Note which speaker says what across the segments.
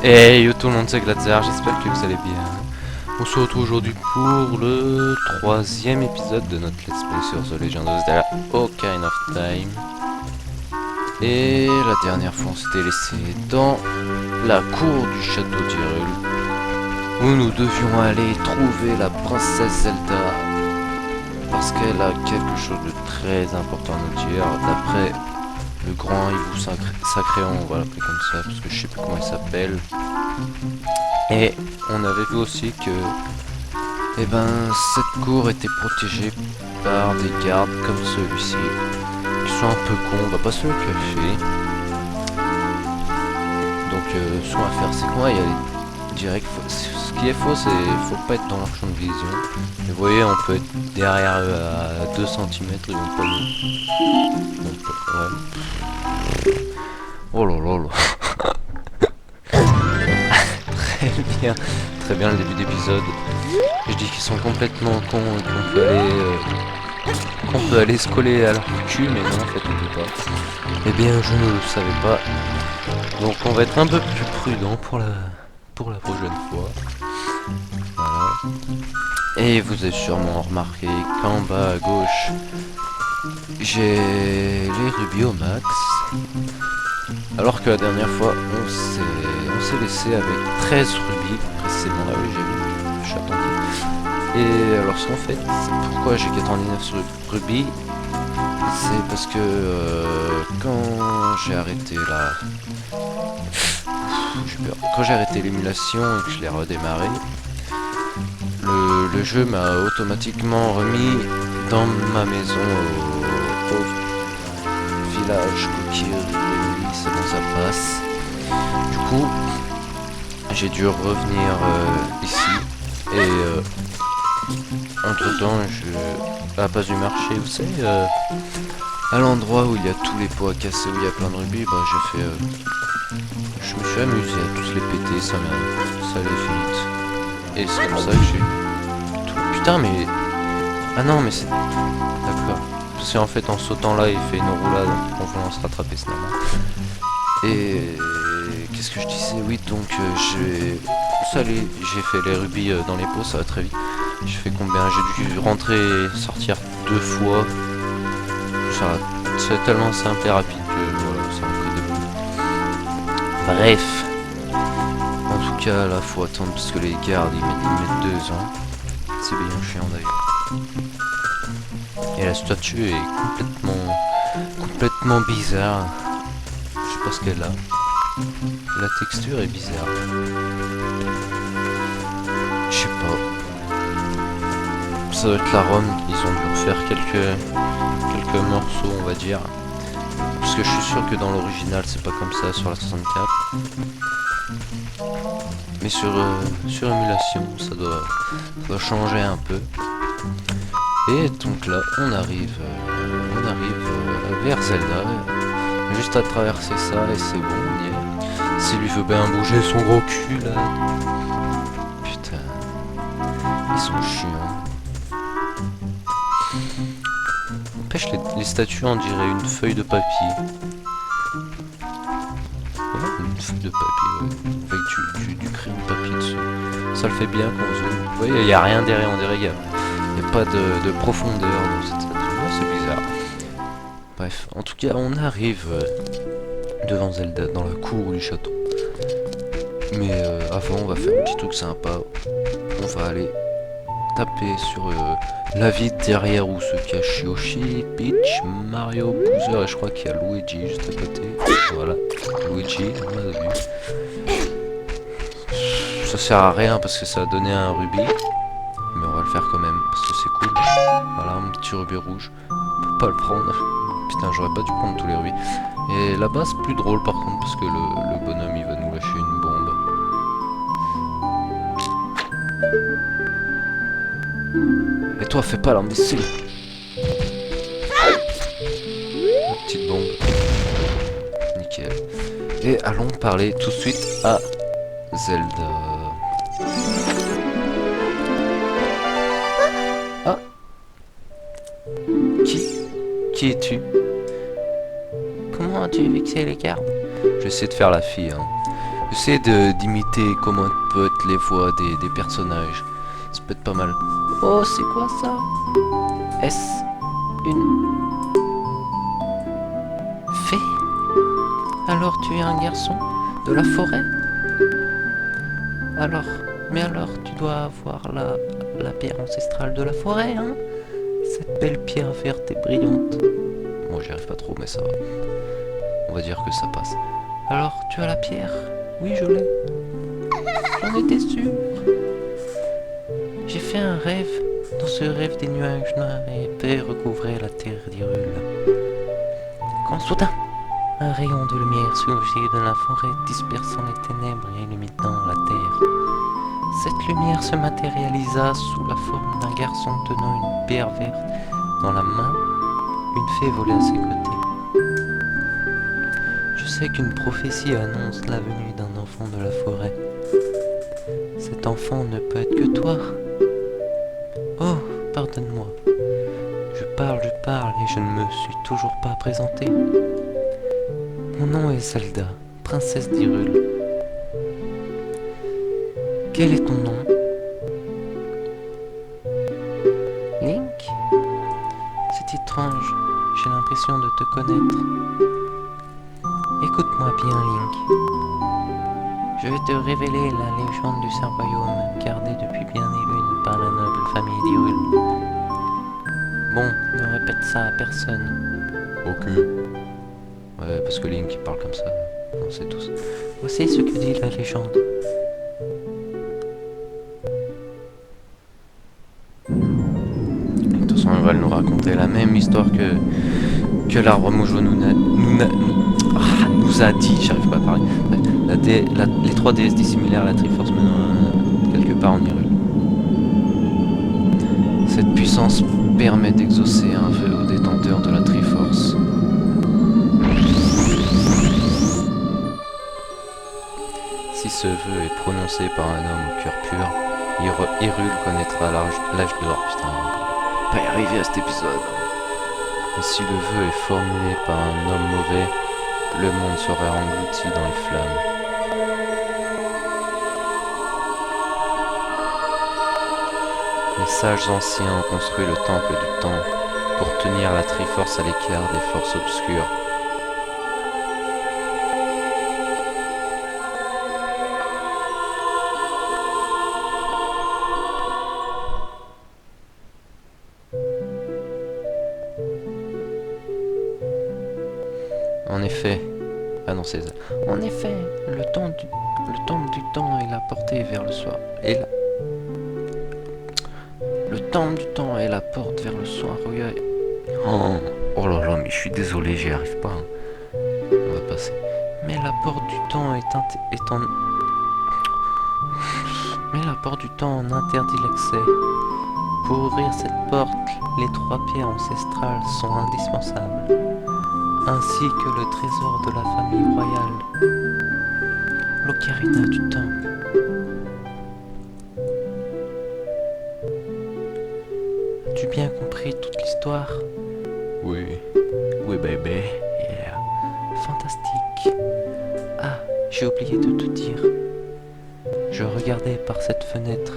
Speaker 1: Hey yo tout le monde, c'est Glatzer, j'espère que vous allez bien. On se retrouve aujourd'hui pour le troisième épisode de notre Let's Play sur The Legend of Zelda Ocarina of Time. Et la dernière fois on s'était laissé dans la cour du château d'Hyrule, où nous devions aller trouver la princesse Zelda, parce qu'elle a quelque chose de très important à nous dire, d'après le grand hibou sacré, on va l'appeler comme ça, parce que je sais plus comment il s'appelle. Et on avait vu aussi que cette cour était protégée par des gardes comme celui-ci, qui sont un peu cons, on va pas se le cacher. Donc ce qu'on va faire, c'est qu'on va y aller direct. Ce qui est faux, c'est faut pas être dans leur champ de vision. Et vous voyez, on peut être derrière eux à 2 cm, ils vont pas nous... Ouais. Oh là là là. Très bien le début d'épisode. Je dis qu'ils sont complètement cons et qu'on peut aller se coller à leur cul, mais non, en fait on peut pas. Eh bien je ne le savais pas. Donc on va être un peu plus prudent pour la prochaine fois. Voilà. Et vous avez sûrement remarqué qu'en bas à gauche, j'ai les rubis au max. Alors que la dernière fois, on s'est laissé avec 13 rubis précisément. Là oui, j'ai vu, je suis attentif. Et alors ce qu'en fait, pourquoi j'ai 99 rubis, c'est parce que quand j'ai arrêté quand j'ai arrêté l'émulation et que je l'ai redémarré, le jeu m'a automatiquement remis dans ma maison au village Kokiri. C'est bon, ça passe. Du coup, j'ai dû revenir ici et entre temps, à la place du marché, vous savez, à l'endroit où il y a tous les pots à casser, où il y a plein de rubis, j'ai fait, je me suis amusé à tous les péter, ça allait vite. Et c'est comme ça que j'ai tout. Putain, mais ah non, mais c'est d'accord. Parce qu'en fait, en sautant là, il fait une roulade en voulant se rattraper, c'est normal. Et qu'est-ce que je disais? Oui, donc j'ai fait les rubis dans les pots, ça va très vite. J'ai fait combien? J'ai dû rentrer et sortir 2 fois. C'est tellement simple et rapide que voilà, ça m'a pris 2 minutes. Bref. En tout cas, là, faut attendre parce que les gardes ils mettent 2 ans. C'est bien chiant d'ailleurs. Et la statue est complètement bizarre. Je sais pas ce qu'elle a. La texture est bizarre. Je sais pas. Ça doit être la ROM. Ils ont dû refaire quelques morceaux, on va dire. Parce que je suis sûr que dans l'original c'est pas comme ça sur la 64. Mais sur émulation ça doit changer un peu. Et donc là on arrive vers Zelda. Juste à traverser ça et c'est bon, on y est. S'il lui veut bien bouger son gros cul là. Putain. Ils sont chiants. N'empêche, les statues on dirait une feuille de papier. Ouais, une feuille de papier, ouais. Avec du crayon de papier dessus. Ça le fait bien quand on zoome. Vous voyez, il n'y a rien derrière, on dirait qu'il n'y a pas de profondeur dans cette statue. Oh, c'est bizarre. Bref, en tout cas, on arrive devant Zelda, dans la cour du château. Mais avant, on va faire un petit truc sympa. On va aller taper sur la vitre derrière où se cache Yoshi, Peach, Mario, Bowser et je crois qu'il y a Luigi juste à côté. Voilà, Luigi, on l'a vu. Ça sert à rien parce que ça a donné un rubis. Mais on va le faire quand même parce que c'est cool. Voilà, un petit rubis rouge. On peut pas le prendre. Putain, j'aurais pas dû prendre tous les rubis. Et là-bas, c'est plus drôle par contre, parce que le bonhomme il va nous lâcher une bombe. Et toi, fais pas l'imbécile. La petite bombe. Nickel. Et allons parler tout de suite à Zelda. Ah. Qui es-tu? Comment as-tu fixé les gardes? Je vais essayer de faire la fille, hein. Essaie d'imiter comment peut être les voix des personnages. Ça peut être pas mal. Oh, c'est quoi ça? Est-ce une fée? Alors tu es un garçon de la forêt? Alors, tu dois avoir la pierre ancestrale de la forêt, hein? Cette belle pierre verte et brillante. Bon, j'y arrive pas trop, mais ça va. On va dire que ça passe. Alors, tu as la pierre? Oui, je l'ai. J'en étais sûr. J'ai fait un rêve. Dans ce rêve, des nuages noirs et épais recouvraient la terre d'Hyrule. Quand soudain, un rayon de lumière surgit de la forêt, dispersant les ténèbres et illuminant la terre. Cette lumière se matérialisa sous la forme d'un garçon tenant une pierre verte dans la main. Une fée volait à ses côtés. Je sais qu'une prophétie annonce la venue d'un enfant de la forêt. Cet enfant ne peut être que toi. Oh, pardonne-moi. Je parle et je ne me suis toujours pas présenté. Mon nom est Zelda, princesse d'Hyrule. Quel est ton nom? Link? C'est étrange, j'ai l'impression de te connaître. Écoute-moi bien, Link. Je vais te révéler la légende du Saint-Royaume, gardée depuis bien des lunes par la noble famille d'Hyrule. Bon, ne répète ça à personne. Ok. Ouais, parce que Link il parle comme ça, on sait tous. Voici ce que dit la légende. De toute façon, elle va nous raconter la même histoire que l'arbre Mojo nous a dit, j'arrive pas à parler. Les 3 déesses dissimilaires à la Triforce menant quelque part en Hyrule. Cette puissance permet d'exaucer un vœu au détenteur de la Triforce. Si ce vœu est prononcé par un homme au cœur pur, Hyrule connaîtra l'âge d'or. Putain, on va pas y arriver à cet épisode. Et si le vœu est formulé par un homme mauvais, le monde serait englouti dans les flammes. Les sages anciens ont construit le temple du temps pour tenir la Triforce à l'écart des forces obscures. En effet, ah non c'est ça. En effet, le temple du temps est la portée vers le soir. Le temple du temps est la porte vers le soir. Oh là là, mais je suis désolé, j'y arrive pas. On va passer. Mais la porte du temps Mais la porte du temps en interdit l'accès. Pour ouvrir cette porte, les 3 pierres ancestrales sont indispensables, ainsi que le trésor de la famille royale, l'Ocarina du temps. As-tu bien compris toute l'histoire? Oui. Oui, bébé. Yeah. Fantastique. Ah, j'ai oublié de te dire. Je regardais par cette fenêtre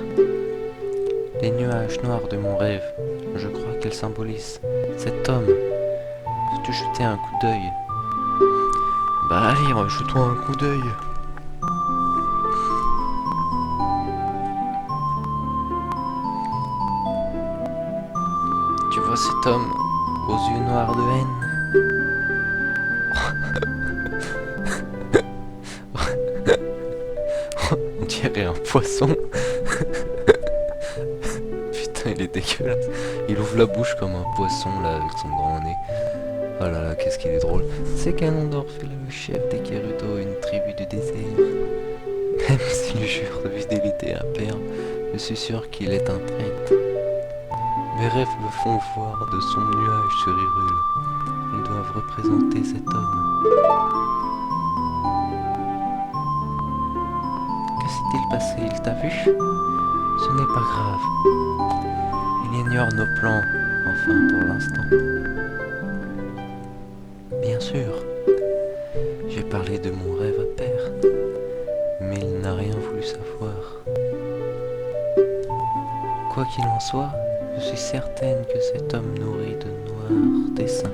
Speaker 1: les nuages noirs de mon rêve. Je crois qu'elles symbolisent cet homme. Veux-tu jeter un coup d'œil? Bah allez, jette-toi un coup d'œil. Tu vois cet homme aux yeux noirs de haine? On dirait un poisson. Putain, il est dégueulasse. Il ouvre la bouche comme un poisson là avec son grand nez. Oh là là, qu'est-ce qu'il est drôle. C'est Ganondorf est le chef des Gerudo, une tribu du désert. Même s'il jure de fidélité à père, je suis sûr qu'il est un traître. Mes rêves me font voir de son nuage sur Hyrule. Ils doivent représenter cet homme. Que s'est-il passé? Il t'a vu? Ce n'est pas grave. Il ignore nos plans, enfin pour l'instant. Bien sûr, j'ai parlé de mon rêve à père. Quoi qu'il en soit, je suis certaine que cet homme nourrit de noirs desseins.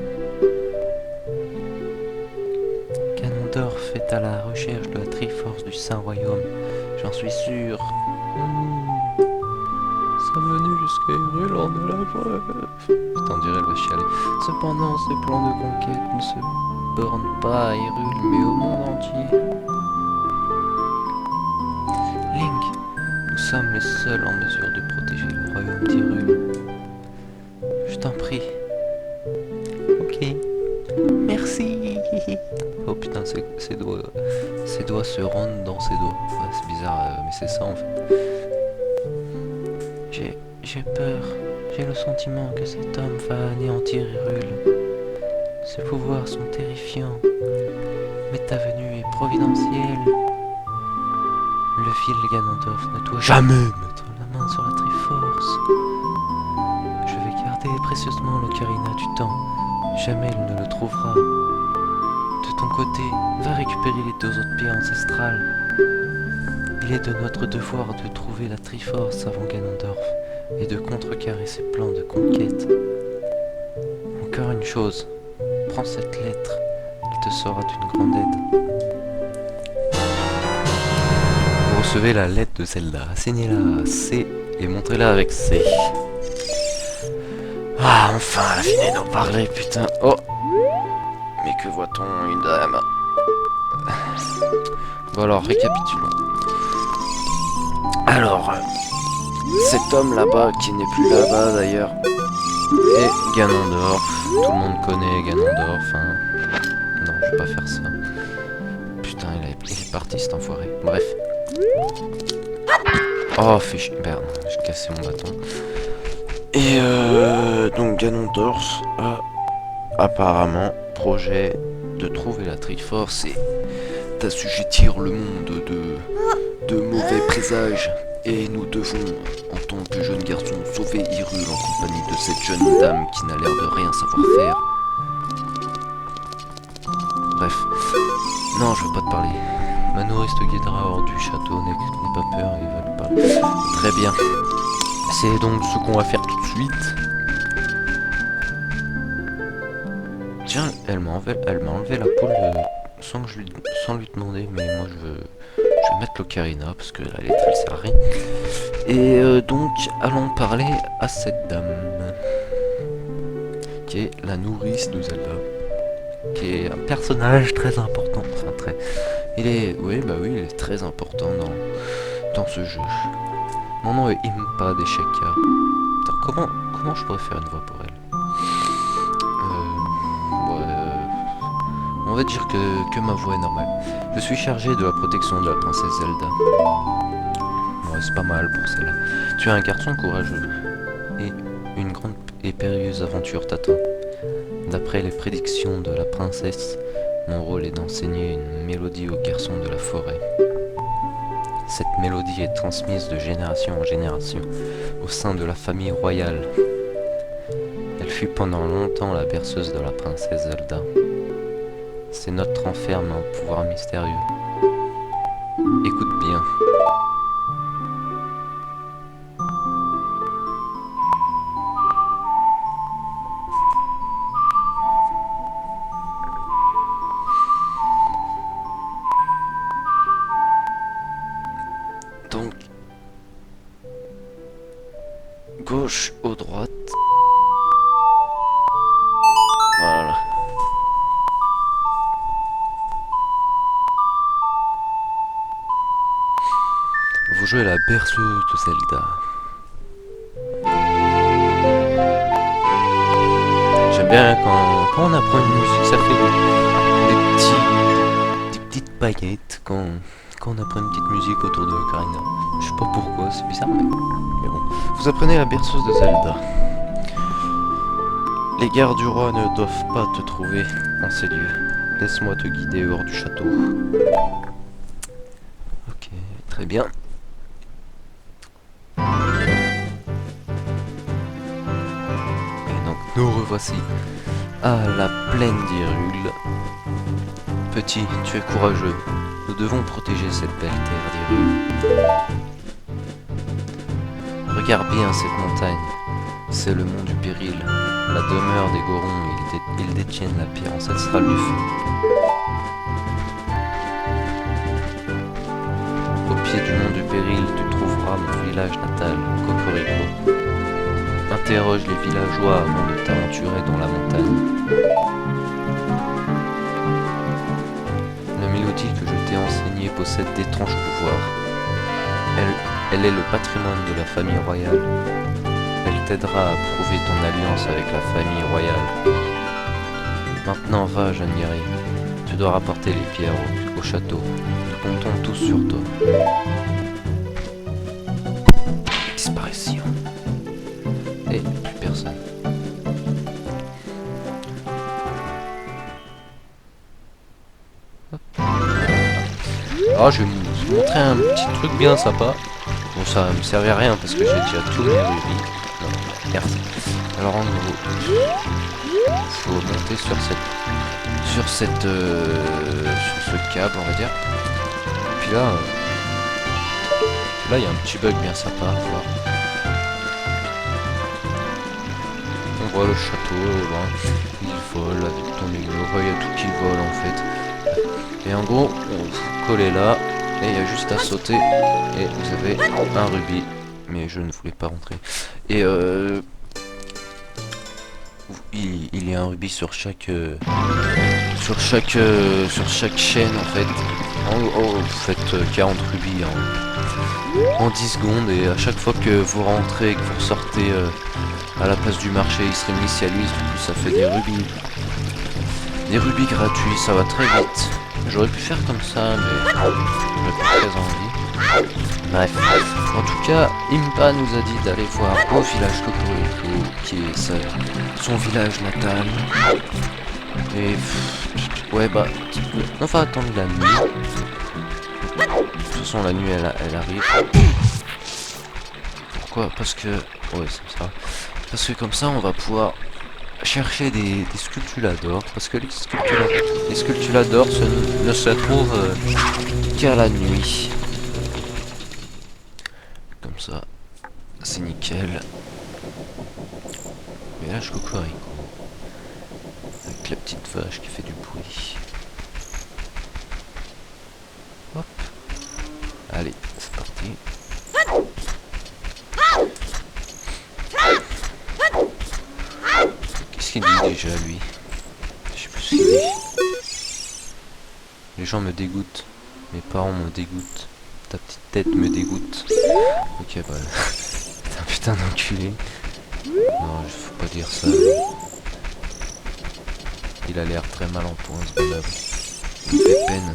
Speaker 1: Ganondorf est à la recherche de la Triforce du Saint-Royaume, j'en suis sûr. Sa venue jusqu'à Hyrule en est la preuve. Putain, on dirait elle va chialer. Cependant, ses plans de conquête ne se bornent pas à Hyrule, mais au monde entier. Link, nous sommes les seuls en mesure de protéger le royaume d'Hyrule. Je t'en prie. Ok. Merci. Oh putain, ses doigts se rendent dans ses doigts. Ouais, c'est bizarre, mais c'est ça en fait. J'ai peur. J'ai le sentiment que cet homme va anéantir Hyrule. Ses pouvoirs sont terrifiants. Mais ta venue est providentielle. Le vil Ganondorf ne doit jamais mettre la main sur la Triforce. Je vais garder précieusement l'Ocarina du Temps. Jamais il ne le trouvera. De ton côté, va récupérer les 2 autres pierres ancestrales. Il est de notre devoir de trouver la Triforce avant Ganondorf et de contrecarrer ses plans de conquête. Encore une chose, prends cette lettre, elle te sera d'une grande aide. Vous recevez la lettre de Zelda, signez-la à C et montrez-la avec C. Ah, enfin, elle a fini d'en parler, putain. Oh! Mais que voit-on, une dame? Bon alors, récapitulons. Alors, cet homme là-bas, qui n'est plus là-bas d'ailleurs, est Ganondorf. Tout le monde connaît Ganondorf, hein. Non, je vais pas faire ça. Putain, il est parti cet enfoiré. Bref. Oh, fais chier. Merde, j'ai cassé mon bâton. Et donc Ganondorf a apparemment projet de trouver la Triforce et d'assujettir le monde de mauvais présages. Et nous devons, en tant que jeune garçon, sauver Hyrule en compagnie de cette jeune dame qui n'a l'air de rien savoir faire. Bref. Non, je veux pas te parler. Ma nourrice te guidera hors du château, n'aie pas peur, il va te parler. Très bien. C'est donc ce qu'on va faire tout de suite. Tiens, elle m'a enlevé la poule sans lui demander, mais moi je vais mettre l'Ocarina parce que la lettre elle sert à rien. Et donc allons parler à cette dame qui est la nourrice de Zelda, qui est un personnage très important. Enfin très. Il est il est très important dans ce jeu. Mon nom est Impa Desheka. Putain, comment je pourrais faire une voix pour elle? On va dire que ma voix est normale. Je suis chargé de la protection de la princesse Zelda. Ouais, c'est pas mal pour celle-là. Tu es un garçon courageux. Et une grande et périlleuse aventure t'attend. D'après les prédictions de la princesse, mon rôle est d'enseigner une mélodie aux garçons de la forêt. Cette mélodie est transmise de génération en génération au sein de la famille royale. Elle fut pendant longtemps la berceuse de la princesse Zelda. Ces notes renferment un pouvoir mystérieux. Écoute bien. Donc, gauche ou droite. Voilà. Vous jouez la berceuse de Zelda. J'aime bien quand on apprend une musique, ça fait des petites paillettes quand on apprend une petite musique autour de l'Ocarina. Je sais pas pourquoi, c'est bizarre, mais bon. Vous apprenez la berceuse de Zelda. Les gardes du roi ne doivent pas te trouver en ces lieux. Laisse-moi te guider hors du château. Ok, très bien. Et donc, nous revoici à la plaine d'Hyrule. Petit, tu es courageux. Nous devons protéger cette belle terre d'Hyrule. Regarde bien cette montagne. C'est le mont du péril. La demeure des Gorons. Ils détiennent la pierre ancestrale du feu. Au pied du mont du péril, tu trouveras mon village natal, Cocorico. Interroge les villageois avant de t'aventurer dans la montagne. La mélodie que je t'ai enseignée possède d'étranges pouvoirs. Elle est le patrimoine de la famille royale. Elle t'aidera à prouver ton alliance avec la famille royale. Maintenant va, jeune guerrier. Tu dois rapporter les pierres au château. Nous comptons tous sur toi. Disparition. Et plus personne. Hop. Alors je vais vous montrer un petit truc bien sympa. Bon, ça me servait à rien parce que j'ai déjà tous mes rubis. Non, merde. Alors en gros, faut monter sur ce câble, on va dire. Et puis là, il y a un petit bug bien sympa à voir. On voit le château, là, il vole avec ton aiguille. On voit, il y a tout qui vole en fait. Et en gros, on coller là, et il y a juste à sauter, et vous avez un rubis. Mais je ne voulais pas rentrer. Et il y a un rubis sur chaque chaîne en fait. Vous faites 40 rubis en 10 secondes, et à chaque fois que vous rentrez et que vous ressortez à la place du marché, il se réinitialise, du coup ça fait des rubis. Des rubis gratuits, ça va très vite. J'aurais pu faire comme ça, mais j'avais pas très envie. Bref, en tout cas, Impa nous a dit d'aller voir au village Cocorico, qui est son village natal. Et ouais, bah, on va attendre la nuit. De toute façon, la nuit elle arrive. Pourquoi? Parce que ouais, c'est ça. Parce que comme ça, on va pouvoir chercher des sculptuladors, parce que les sculptuladors ne se trouvent qu'à la nuit. Comme ça, c'est nickel. Village Cocorico, avec la petite vache qui fait du bruit. Hop. Allez, c'est parti. Qu'est-ce qu'il dit déjà lui? Je sais plus ce qu'il dit. Les gens me dégoûtent. Mes parents me dégoûtent. Ta petite tête me dégoûte. Ok, bah. T'es un putain d'enculé. Non, faut pas dire ça. Il a l'air très mal en point ce bonhomme. Il fait peine.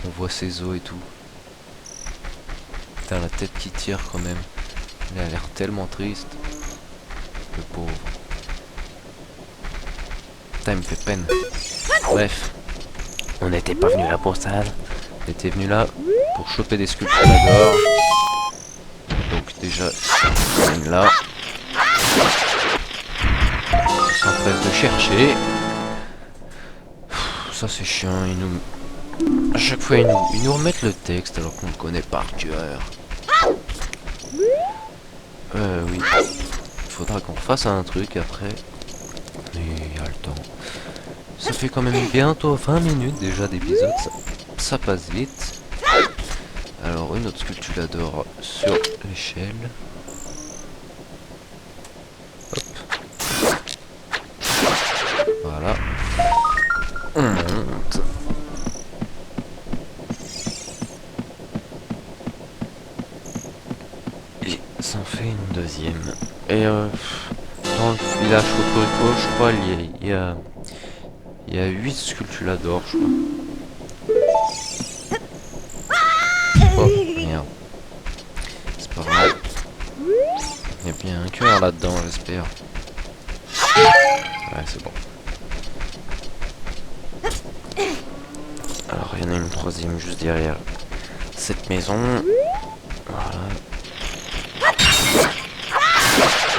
Speaker 1: On voit ses os et tout. Putain, la tête qui tire quand même. Il a l'air tellement triste. Le pauvre. Putain, il me fait peine. Bref. On n'était pas venu là pour ça. On était venu là pour choper des sculptures d'or. Donc déjà, là. On s'empresse de chercher. Ça c'est chiant, à chaque fois ils nous remettent le texte alors qu'on le connaît par cœur. Oui. Faudra qu'on fasse un truc après. Mais il y a le temps. Ça fait quand même bientôt 20 minutes déjà d'épisode. Ça passe vite. Alors une autre sculptulador sur l'échelle. Hop. Voilà. On monte. Et ça en fait une deuxième. Et dans le village Cocorico, je crois il y a 8 sculptulador, je crois. Oh, merde. C'est pas grave. Il y a bien un cœur là-dedans, j'espère. Ouais, c'est bon. Alors, il y en a une troisième juste derrière cette maison. Voilà.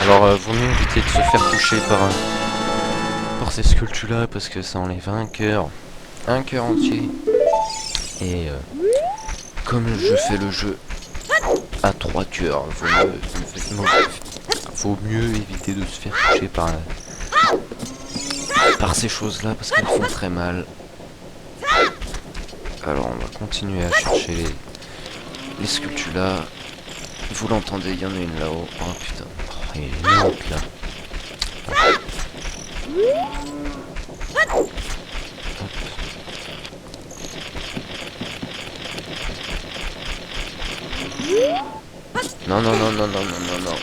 Speaker 1: Alors, vaut mieux éviter de se faire toucher par ces sculptures-là, parce que ça enlève un cœur entier. Et comme je fais le jeu à 3 cœurs. Vaut mieux éviter de se faire toucher par ces choses-là parce qu'elles font très mal. Alors on va continuer à chercher les sculptures là. Vous l'entendez, il y en a une là-haut. Oh putain, oh, il est énorme là. Non, non, non, non, non, non, non, non.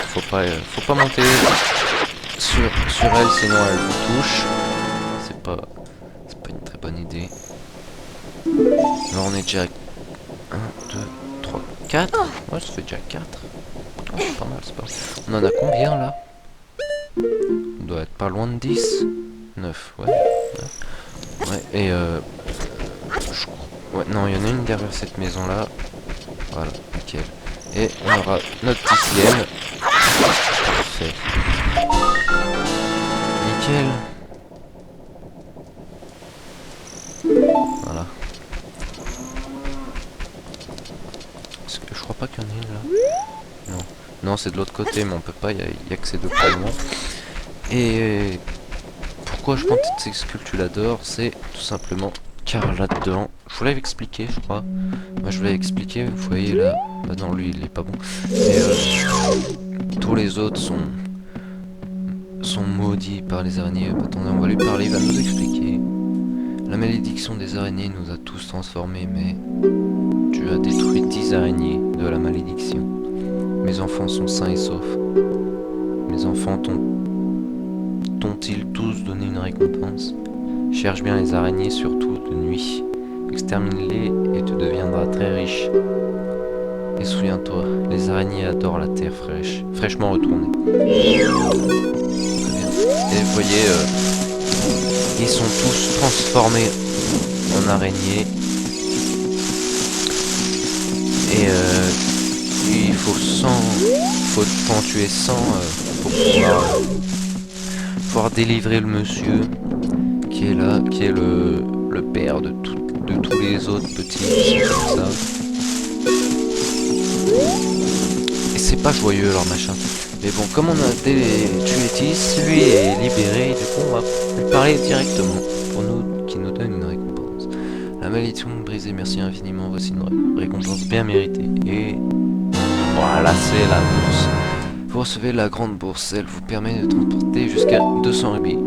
Speaker 1: Faut pas monter sur elle, sinon elle vous touche. C'est pas une très bonne idée. Alors on est déjà 1, 2, 3, 4. Ouais, ça fait déjà 4. Oh, c'est pas mal, c'est pas mal. On en a combien là? On doit être pas loin de 10. 9, ouais. 9. Ouais, et ouais, non, il y en a une derrière cette maison là. Voilà, nickel. Et on aura notre 10e. Parfait. Nickel. Voilà. Parce que je crois pas qu'il y en ait une là. Non. Non, c'est de l'autre côté, mais on peut pas, il y a que ces deux points. Et pourquoi je monte ces sculptures là-dehors, c'est tout simplement car là-dedans, je vous l'avais expliqué, je crois. Moi, je vous l'avais expliqué, vous voyez là. Bah non, lui, il est pas bon. Mais tous les autres sont maudits par les araignées. Attendez, on va lui parler, il va nous expliquer. La malédiction des araignées nous a tous transformés, mais tu as détruit 10 araignées de la malédiction. Mes enfants sont sains et saufs. Mes enfants t'ont-ils tous donné une récompense? Cherche bien les araignées, surtout de nuit. Extermine-les et tu deviendras très riche. Et souviens-toi, les araignées adorent la terre fraîchement retournée. Très bien. Et vous voyez, ils sont tous transformés en araignées. Et il faut en tuer 100 pour pouvoir délivrer le monsieur qui est là, qui est le père de tous les autres petits comme ça. Et c'est pas joyeux leur machin. Mais bon, comme on a tué Tis, lui est libéré, et du coup on va lui parler directement pour qu'il nous donne une récompense. La malédiction brisée, merci infiniment, voici une récompense bien méritée. Et voilà, c'est la bourse. Vous recevez la grande bourse, elle vous permet de transporter jusqu'à 200 rubis.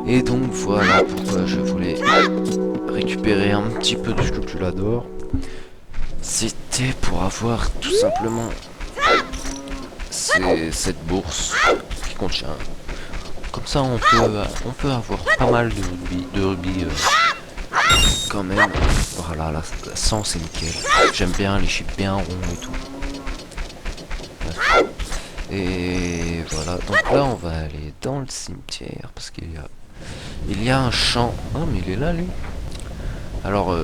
Speaker 1: Et donc voilà pourquoi je voulais récupérer un petit peu de sculpture d'or. C'était pour avoir tout simplement cette bourse qui contient. Comme ça on peut avoir pas mal de rubis quand même. Voilà, la 100 c'est nickel. J'aime bien les chiffres bien ronds et tout. Et voilà, donc là on va aller dans le cimetière parce qu'il y a un champ. Oh mais il est là lui. Alors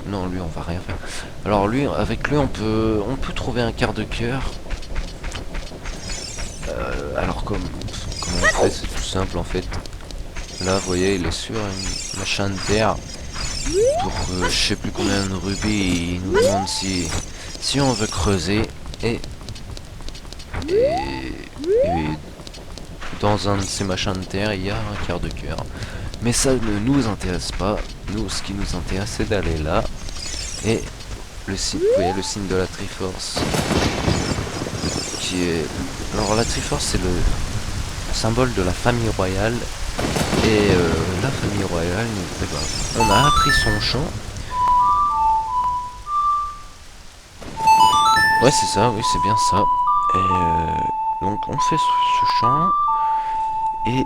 Speaker 1: non, lui on va rien faire. Alors lui, avec lui on peut trouver un quart de cœur. Alors comme on fait, c'est tout simple en fait. Là vous voyez, il est sur une machin de terre. Pour je sais plus combien de rubis, il nous demande si on veut creuser. Et dans un de ces machins de terre, il y a un quart de cœur. Mais ça ne nous intéresse pas. Nous, ce qui nous intéresse, c'est d'aller là. Et le signe, vous voyez, le signe de la Triforce. Qui est... Alors la Triforce, c'est le symbole de la famille royale. Et la famille royale, on a appris son chant. Ouais, c'est ça, oui, c'est bien ça. Et donc on fait ce chant. Et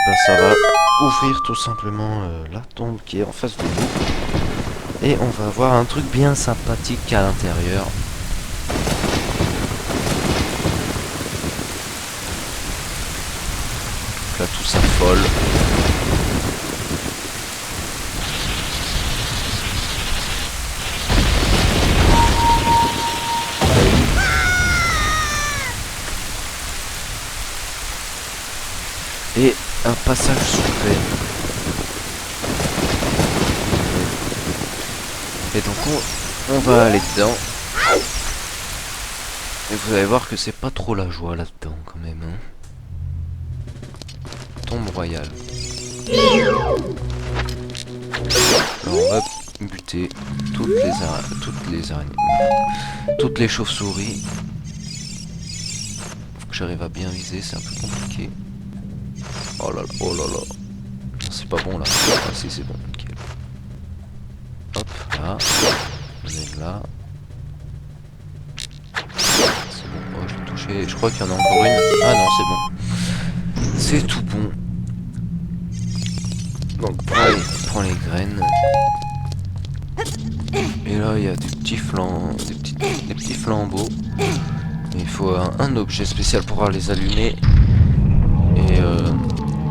Speaker 1: bah, ça va ouvrir tout simplement la tombe qui est en face de nous. Et on va avoir un truc bien sympathique à l'intérieur. Là tout s'affole. Et un passage secret. Et donc On va aller dedans. Et vous allez voir que c'est pas trop la joie là-dedans quand même. Hein. Tombe royale. Alors on va buter toutes les chauves-souris. Faut que j'arrive à bien viser, c'est un peu compliqué. Oh là là, oh là là. C'est pas bon là. Ah si c'est bon, nickel. Hop, là. On est là. C'est bon, oh je l'ai touché. Je crois qu'il y en a encore une. Ah non, c'est bon. C'est tout bon. Donc allez, prends les graines. Et là il y a des petits des petits flambeaux. Et il faut un objet spécial pour pouvoir les allumer. Et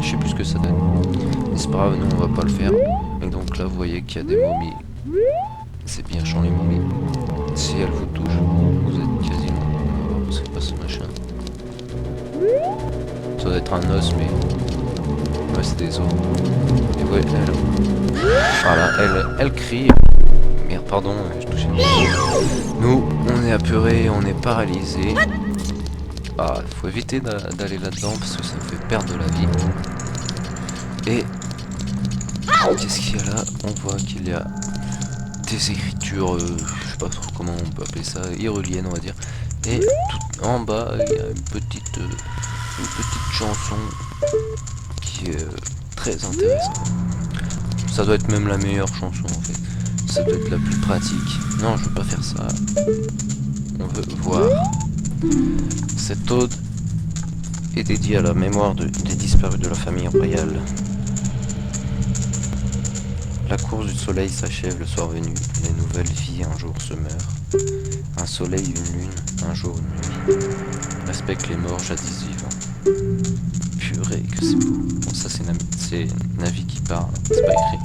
Speaker 1: je sais plus ce que ça donne. Mais c'est pas grave, nous on va pas le faire. Et donc là vous voyez qu'il y a des momies. C'est bien chiant les momies. Si elles vous touchent, vous êtes quasiment. On va voir ce que passe ce machin. Ça doit être un os mais. Ouais c'est des os. Et ouais, voilà, elle crie. Merde, pardon, je touchais. Nous, on est apeurés, on est paralysés. Ah, faut éviter d'aller là-dedans parce que ça nous fait perdre de la vie. Et qu'est-ce qu'il y a là? On voit qu'il y a des écritures, je sais pas trop comment on peut appeler ça, hyruliennes on va dire. Et tout en bas, il y a une petite chanson qui est très intéressante. Ça doit être même la meilleure chanson en fait. Ça doit être la plus pratique. Non, je veux pas faire ça. On veut voir. Cette ode est dédiée à la mémoire des disparus de la famille royale. La course du soleil s'achève le soir venu. Les nouvelles vies un jour se meurent. Un soleil, une lune, un jour, une nuit. Respecte les morts jadis vivants. Purée, que c'est beau. Bon, ça c'est Navi qui parle, c'est pas écrit.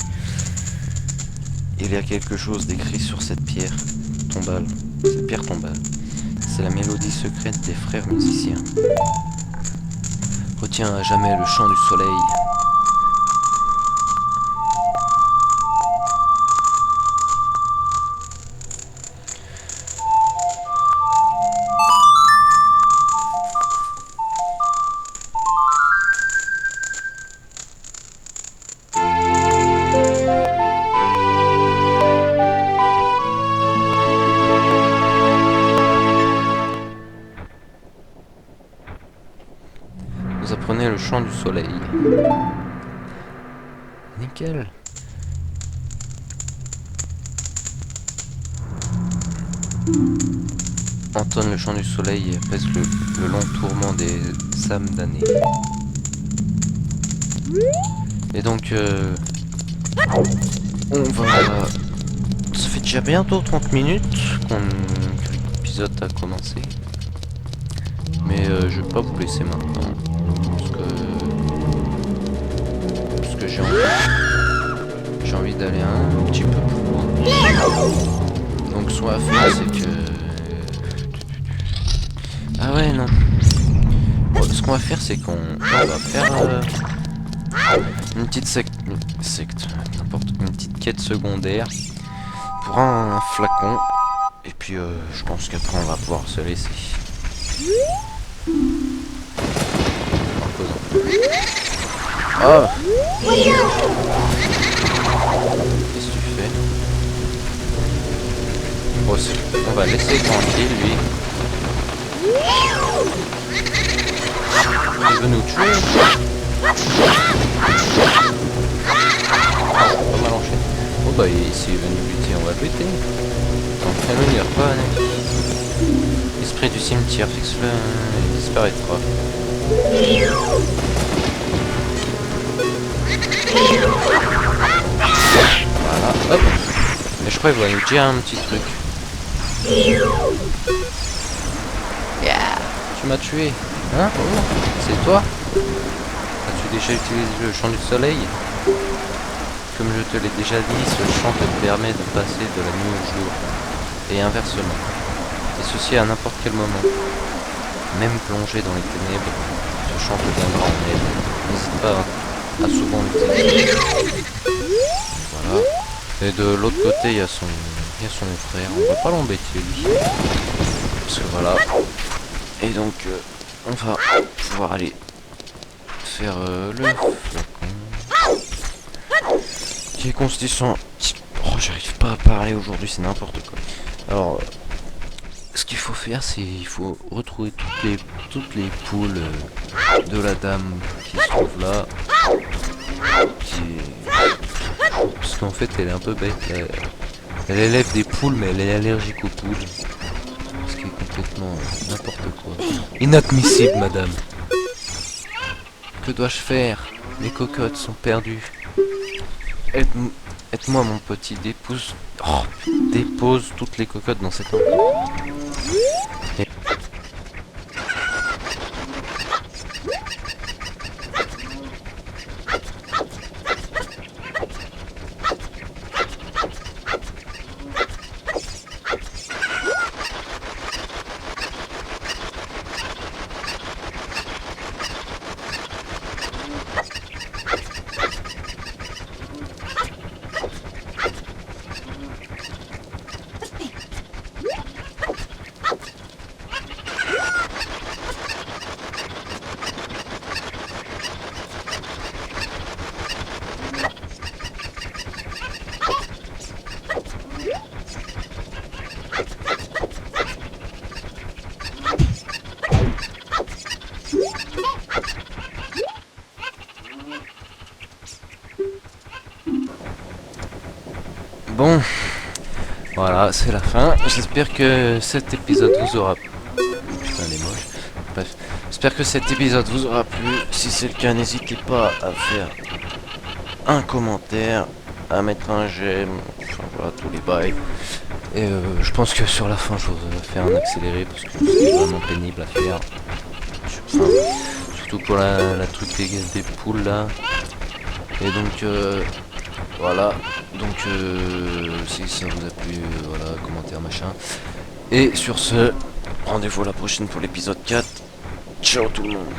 Speaker 1: Il y a quelque chose d'écrit sur cette pierre tombale. Cette pierre tombale. C'est la mélodie secrète des frères musiciens. Retiens à jamais le chant du soleil. Vous apprenez le chant du soleil. Nickel. Entonne le chant du soleil et apaise le long tourment des âmes damnées. Et donc, on va... Ça fait déjà bientôt 30 minutes que l'épisode a commencé. Mais je vais pas vous laisser maintenant. Parce que j'ai envie d'aller un petit peu plus loin. Donc ce qu'on va faire c'est que... Ah ouais non. Bon, ce qu'on va faire c'est qu'on va faire une petite une petite quête secondaire pour un flacon. Et puis je pense qu'après on va pouvoir se laisser. Oh! Qu'est-ce que tu fais? Bon, on va laisser tranquille lui. Il veut nous tuer. Pas mal enchaîné. Oh bah s'il est venu buter, on va le buter. Donc il n'y pas. Esprit du cimetière, fixe-le, il disparaîtra. Voilà, hop. Mais je crois qu'il va nous dire un petit truc. Yeah. Tu m'as tué. Hein? Oh, c'est toi? As-tu déjà utilisé le chant du soleil? Comme je te l'ai déjà dit, ce chant te permet de passer de la nuit au jour. Et inversement. Et ceci à n'importe quel moment. Même plongé dans les ténèbres, ce chant te viendra en aide. N'hésite pas à souvent l'utiliser. Voilà. Et de l'autre côté, il y a son Il y a son frère, on va pas l'embêter lui. Parce que voilà. Et donc on va pouvoir aller faire le flacon. Qui est constituant. Oh, j'arrive pas à parler aujourd'hui, c'est n'importe quoi. Alors, ce qu'il faut faire, c'est il faut retrouver toutes les poules de la dame qui se trouve là. Parce qu'en fait, elle est un peu bête. Elle élève des poules, mais elle est allergique aux poules. Ce qui est complètement n'importe quoi. Inadmissible, madame. Que dois-je faire? Mes cocottes sont perdues. Aide-moi, mon petit, dépose toutes les cocottes dans cet endroit. Bon, voilà, c'est la fin. J'espère que cet épisode vous aura... Putain, elle est moche. Bref, j'espère que cet épisode vous aura plu. Si c'est le cas, n'hésitez pas à faire un commentaire, à mettre un j'aime, enfin voilà, tous les bails. Et je pense que sur la fin, je vais faire un accéléré parce que c'est vraiment pénible à faire. Enfin, surtout pour la truc des poules là. Et donc... voilà, donc si ça vous a plu, voilà, commentaire machin. Et sur ce, rendez-vous la prochaine pour l'épisode 4. Ciao tout le monde.